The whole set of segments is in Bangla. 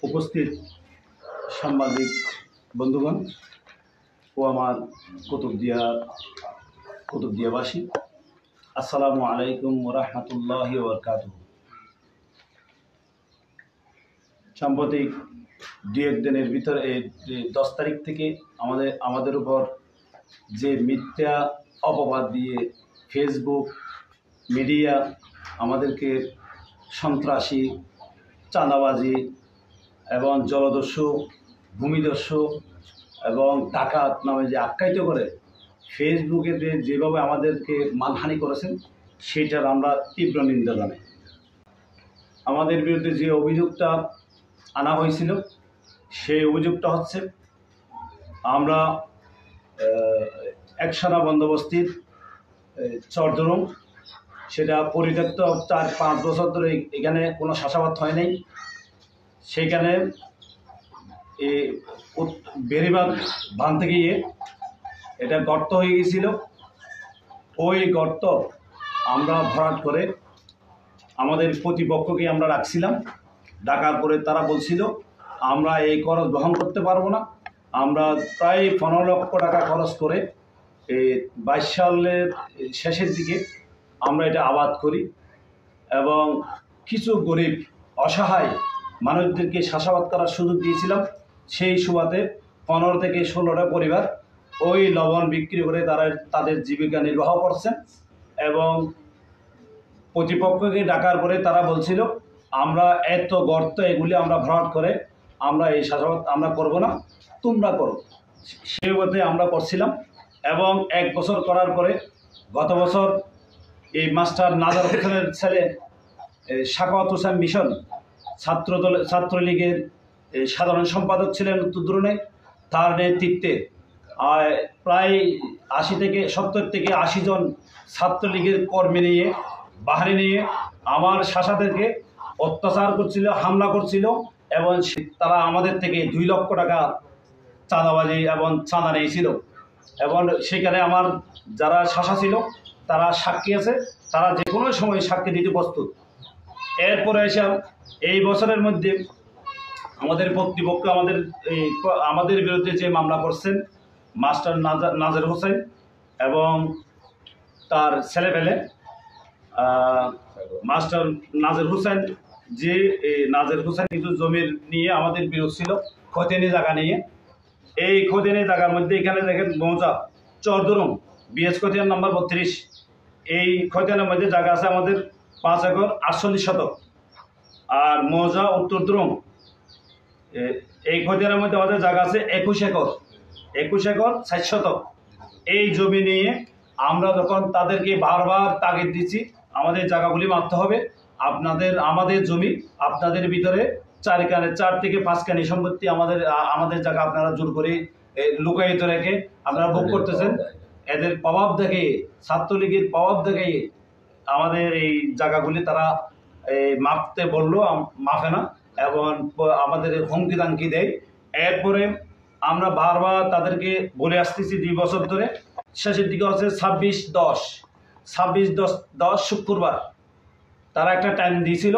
উপস্থিত সাংবাদিক বন্ধুগণ ও আমার কুতুবদিয়াবাসী, আসসালামু আলাইকুম ওয়া রাহমাতুল্লাহি ওয়া বারাকাতুহু। সাম্প্রতিক দু এক দিনের ভিতরে 10 তারিখ থেকে আমাদের উপর যে মিথ্যা অপবাদ দিয়ে ফেসবুক মিডিয়া আমাদেরকে সন্ত্রাসী, চাঁদাবাজি এবং জলদস্যু, ভূমিদস্যু এবং ডাকাত নামে যে আখ্যায়িত করে ফেসবুকে যেভাবে আমাদেরকে মানহানি করেছেন, সেটার আমরা তীব্র নিন্দা জানাই। আমাদের বিরুদ্ধে যে অভিযোগটা আনা হয়েছিল, সেই অভিযোগটা হচ্ছে আমরা একসানা বন্দোবস্তির চরদরুম, সেটা পরিত্যক্ত 4-5 বছর ধরে এখানে কোনো চাষাবাদ হয় নাই। সেইখানে বেড়িবাঁধ বাঁধতে গিয়ে এটা গর্ত হয়ে গিয়েছিল। ওই গর্ত আমরা ভরাট করে আমাদের প্রতিপক্ষকে আমরা রাখছিলাম। ডাকার পরে তারা বলছিল আমরা এই খরচ বহন করতে পারবো না। আমরা প্রায় 15 লক্ষ টাকা খরচ করে 22 সালের শেষের দিকে আমরা এটা আবাদ করি এবং কিছু গরিব অসহায় মানুষদেরকে চাষাবাদ করার সুযোগ দিয়েছিলাম। সেই সুবাদে 15 থেকে 16টা পরিবার ওই লবণ বিক্রি করে তাদের জীবিকা নির্বাহ করছেন এবং প্রতিপক্ষকে ডাকার পরে তারা বলছিল আমরা এত গর্ত এগুলি আমরা ভরাট করে আমরা এই চাষাবাদ আমরা করব না, তোমরা করো। সেই মতে আমরা করছিলাম এবং 1 বছর করার পরে গত বছর এই মাস্টার নাজার হোসেনের ছেলে সাখাওয়াত হোসেন মিশন ছাত্রলীগের সাধারণ সম্পাদক ছিলেন উত্তরদরুনে। তার নেতৃত্বে প্রায় 70 থেকে 80 জন ছাত্রলীগের কর্মী নিয়ে বাহিনী নিয়ে আমার শাসাদেরকে অত্যাচার করছিল, হামলা করছিল এবং তারা আমাদের থেকে 2 লক্ষ টাকা চাঁদাবাজি এবং চাঁদা নিয়েছিল। এবং সেখানে আমার যারা শাসা ছিল তারা সাক্ষী আছে, তারা যে কোনো সময় সাক্ষী দিতে প্রস্তুত। এরপরে এসে এই বছরের মধ্যে আমাদের প্রতিপক্ষ আমাদের বিরুদ্ধে যে মামলা করছেন মাস্টার নাজার হোসেন এবং তার ছেলেপেলে মাস্টার নাজার হোসেন, যে নাজার হোসেন কিছু জমির নিয়ে আমাদের বিরোধ ছিল, খতিয়ানি জায়গা নিয়ে। এই খতিয়ানি জায়গার মধ্যে এখানে দেখেন মৌজা চরদরুম বিএস খতিয়ান নাম্বার 32, এই খতিয়ানের মধ্যে জায়গা আছে আমাদের 5 একর 48 শতক। আর মৌজা উত্তরদরুম এই খতিয়ানের মধ্যে আমাদের জায়গা আছে 21 একর 60 শতক। এই জমি নিয়ে আমরা যখন তাদেরকে বারবার তাগিদ দিচ্ছি আমাদের জায়গাগুলি মারতে হবে, আমাদের জমি আপনাদের ভিতরে 4 থেকে 5 কানি সম্পত্তি আমাদের জায়গা আপনারা জোর করে লুকায়িত রেখে আপনারা ভোগ করতেছেন। এদের প্রভাব দেখে, ছাত্রলীগের প্রভাব দেখে আমাদের এই জায়গাগুলি তারা মাপতে বললো, মাপে না এবং আমাদের হুমকি দামকি দেয়। এরপরে আমরা বারবার তাদেরকে বলে আসতেছি 2 বছর ধরে। শেষের দিকে হচ্ছে 26/10 শুক্রবার তারা একটা টাইম দিয়েছিল।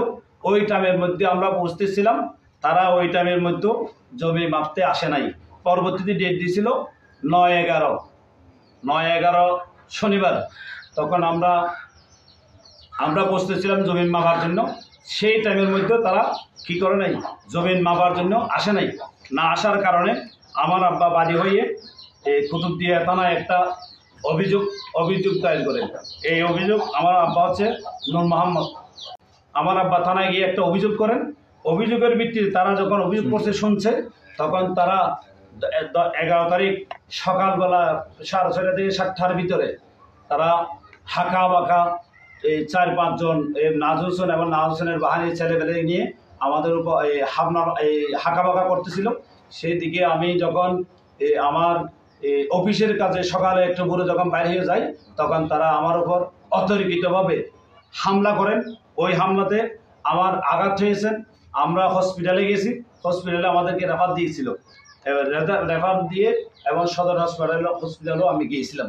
ওই টাইমের মধ্যে আমরা পৌঁছতেছিলাম, তারা ওই টাইমের মধ্যে জমি মাপতে আসে নাই। পরবর্তীতে ডেট দিয়েছিল 9/11 শনিবার। তখন আমরা পৌঁছতেছিলাম জমিন মাপার জন্য। সেই টাইমের মধ্যে তারা কী করে নাই, জমিন মাপার জন্য আসে নাই। না আসার কারণে আমার আব্বা বাদী হয়ে কুতুবদিয়া থানায় একটা অভিযোগ দায়ের করেন। এই অভিযোগ আমার আব্বা হচ্ছে নূর মোহাম্মদ। আমার আব্বা থানায় গিয়ে একটা অভিযোগ করেন। অভিযোগের ভিত্তিতে তারা যখন অভিযোগ করছে শুনছে, তখন তারা 11 তারিখ সকালবেলা 6:30 থেকে 7টার ভিতরে তারা হাঁকা বাঁকা 4-5 জন নাজ হোসেন এবং নাজ হোসেনের বাহিনীর ছেলেপেলে নিয়ে আমাদের উপর হাঁকা বাঁকা করতেছিল। সেই দিকে আমি যখন আমার অফিসের কাজে সকালে একটু ভোরে যখন বাইরে হয়ে যাই, তখন তারা আমার উপর অতর্কিতভাবে হামলা করেন। ওই হামলাতে আমার আঘাত হয়েছেন। আমরা হসপিটালে গেছি, হসপিটালে আমাদেরকে রেফার দিয়েছিল, রেফার দিয়ে এবং সদর হসপিটালেও আমি গিয়েছিলাম।